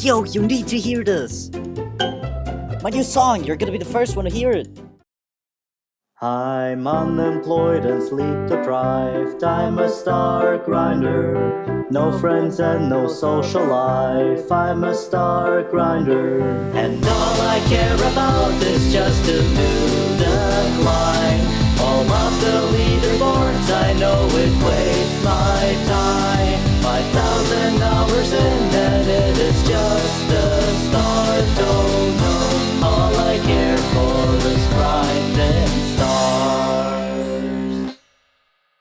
Yo, you need to hear this. My new song, you're gonna be the first one to hear it. I'm unemployed and sleep deprived. I'm a star grinder. No friends and no social life. I'm a star grinder. And all I care about is just to do the climb. All of the leaderboards, I know it wastes my time. 5,000 hours in